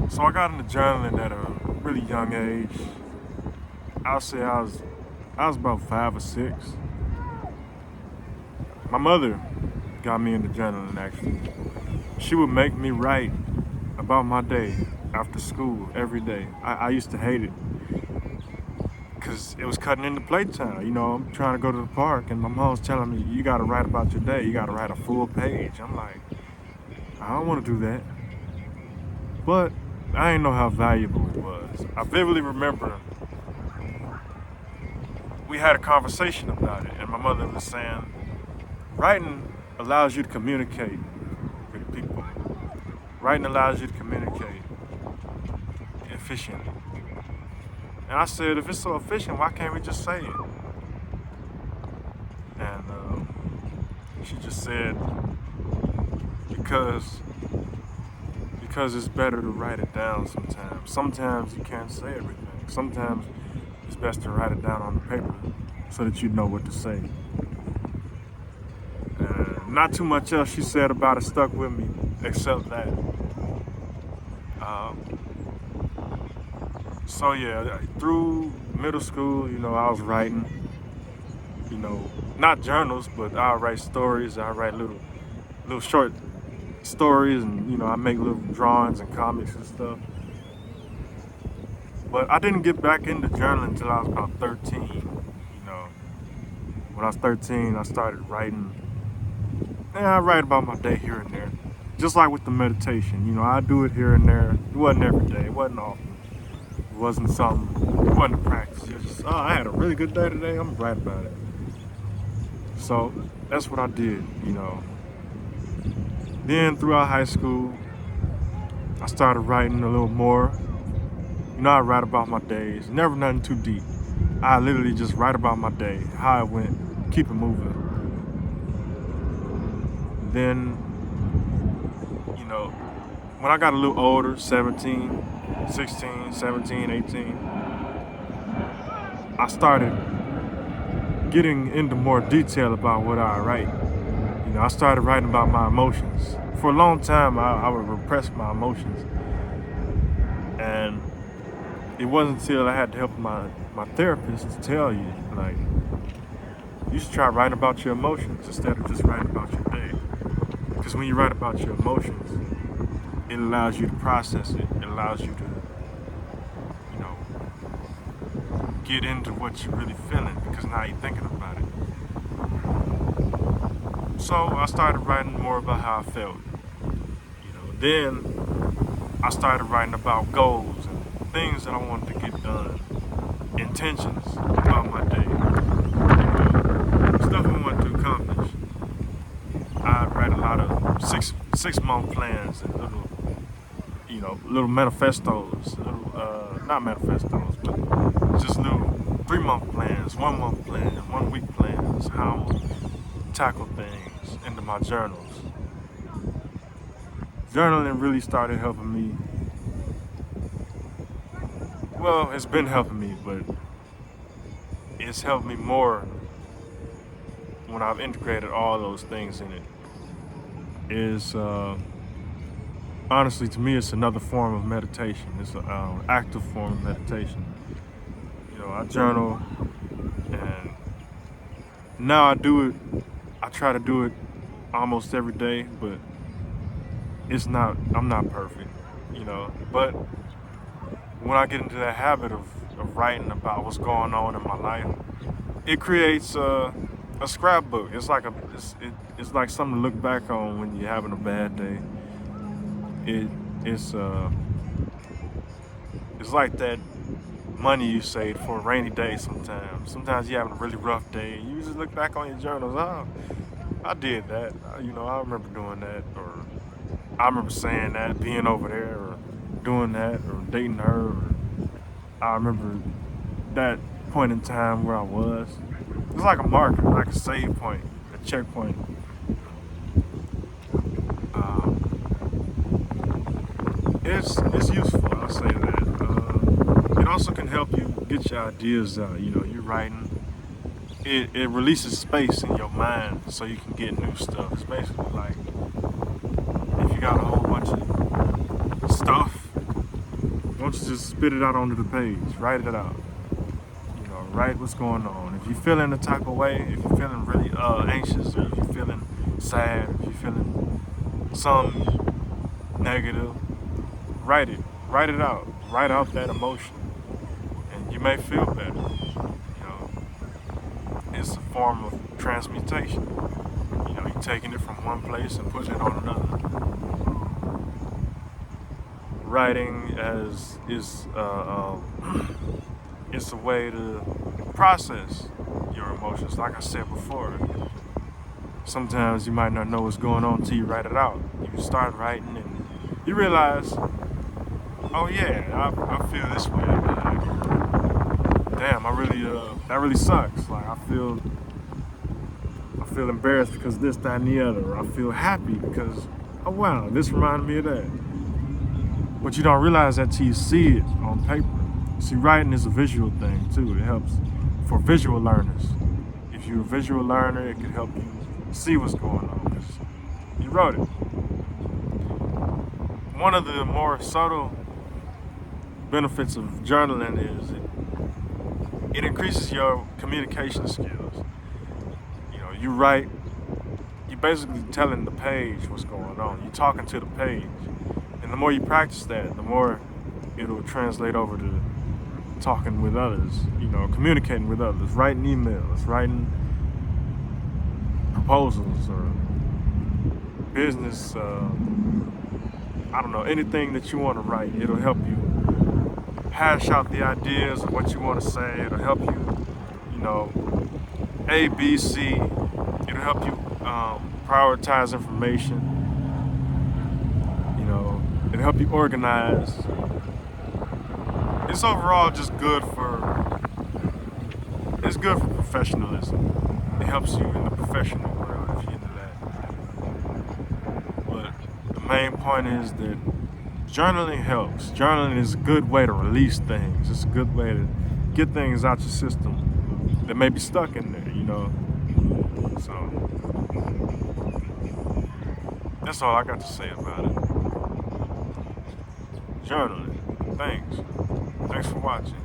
So I got into journaling at a really young age. I'll say I was about 5 or 6. My mother got me into journaling actually. She would make me write about my day after school every day. I used to hate it because it was cutting into playtime. You know, I'm trying to go to the park and my mom was telling me, you gotta write about your day. You gotta write a full page. I'm like, I don't wanna do that. But I didn't know how valuable it was. I vividly remember we had a conversation about it, and my mother was saying, writing allows you to communicate with people. Writing allows you to communicate efficiently. And I said, if it's so efficient, why can't we just say it? And she just said, because because it's better to write it down sometimes. Sometimes you can't say everything. Sometimes it's best to write it down on the paper so that you know what to say. Not too much else she said about it stuck with me, except that. Um, so yeah, through middle school, I was writing. Not journals, but I write stories. I write little short stories, and I make little drawings and comics and stuff. But I didn't get back into journaling until I was about 13. When I was 13, I started writing. And I write about my day here and there. Just like with the meditation, I do it here and there. It wasn't every day, it wasn't often. It wasn't it wasn't a practice. It was just, I had a really good day today, I'm gonna write about it. So that's what I did. Then throughout high school, I started writing a little more. I write about my days, never nothing too deep. I literally just write about my day, how it went, keep it moving. Then, when I got a little older, 17, 16, 17, 18, I started getting into more detail about what I write. I started writing about my emotions. For a long time, I would repress my emotions. And it wasn't until I had to help my therapist to tell you, like, you should try writing about your emotions instead of just writing about your day. Because when you write about your emotions, it allows you to process it. It allows you to, get into what you're really feeling because now you're thinking about it. So I started writing more about how I felt. Then I started writing about goals and things that I wanted to get done, intentions about my day, stuff I wanted to accomplish. I'd write a lot of six-month plans and little manifestos, not manifestos, but just little 3-month plans, 1-month plans, 1-week plans, how I'm gonna tackle things into my journals. Journaling really started helping me. Well, it's been helping me, but it's helped me more when I've integrated all those things in it. Is honestly, to me, it's another form of meditation. It's an active form of meditation. I journal, and now I do it. I try to do it almost every day, but I'm not perfect, But when I get into that habit of writing about what's going on in my life, it creates a scrapbook. It's like something to look back on when you're having a bad day. It's like that money you saved for a rainy day sometimes. Sometimes you're having a really rough day. You just look back on your journals. Oh, I did that. I remember doing that, or I remember saying that, being over there, or doing that, or dating her. Or I remember that point in time where I was. It's like a marker, like a save point, a checkpoint. It's useful. I'll say that. It also can help you get your ideas out. You're writing. It releases space in your mind so you can get new stuff. It's basically like if you got a whole bunch of stuff don't you just spit it out onto the page, write it out. You know, write what's going on. If you're feeling a type of way, if you're feeling really anxious, or if you're feeling sad, if you're feeling some negative, write it. Write it out. Write out that emotion. And you may feel better. You know, it's a form of transmutation. You know, you're taking it from one place and putting it on another. Writing is it's a way to process your emotions. Like I said before, sometimes you might not know what's going on until you write it out. You start writing and you realize, oh yeah, I feel this way. Damn, that really sucks. Like I feel embarrassed because this, that, and the other. Or I feel happy because, oh wow, this reminded me of that. But you don't realize that till you see it on paper. See, writing is a visual thing too. It helps for visual learners. If you're a visual learner, it can help you see what's going on because you wrote it. One of the more subtle benefits of journaling is it increases your communication skills. You know, you write, you're basically telling the page what's going on. You're talking to the page. And the more you practice that, the more it'll translate over to talking with others, you know, communicating with others, writing emails, writing proposals, or business, I don't know, anything that you want to write. It'll help you hash out the ideas of what you want to say. It'll help you, you know, A, B, C. It'll help you prioritize information. You know, it'll help you organize. It's overall just good for professionalism. It helps you in the professional world if you're into that. But the main point is that journaling helps. Journaling is a good way to release things. It's a good way to get things out your system that may be stuck in there, you know. So that's all I got to say about it. Journaling. Thanks for watching.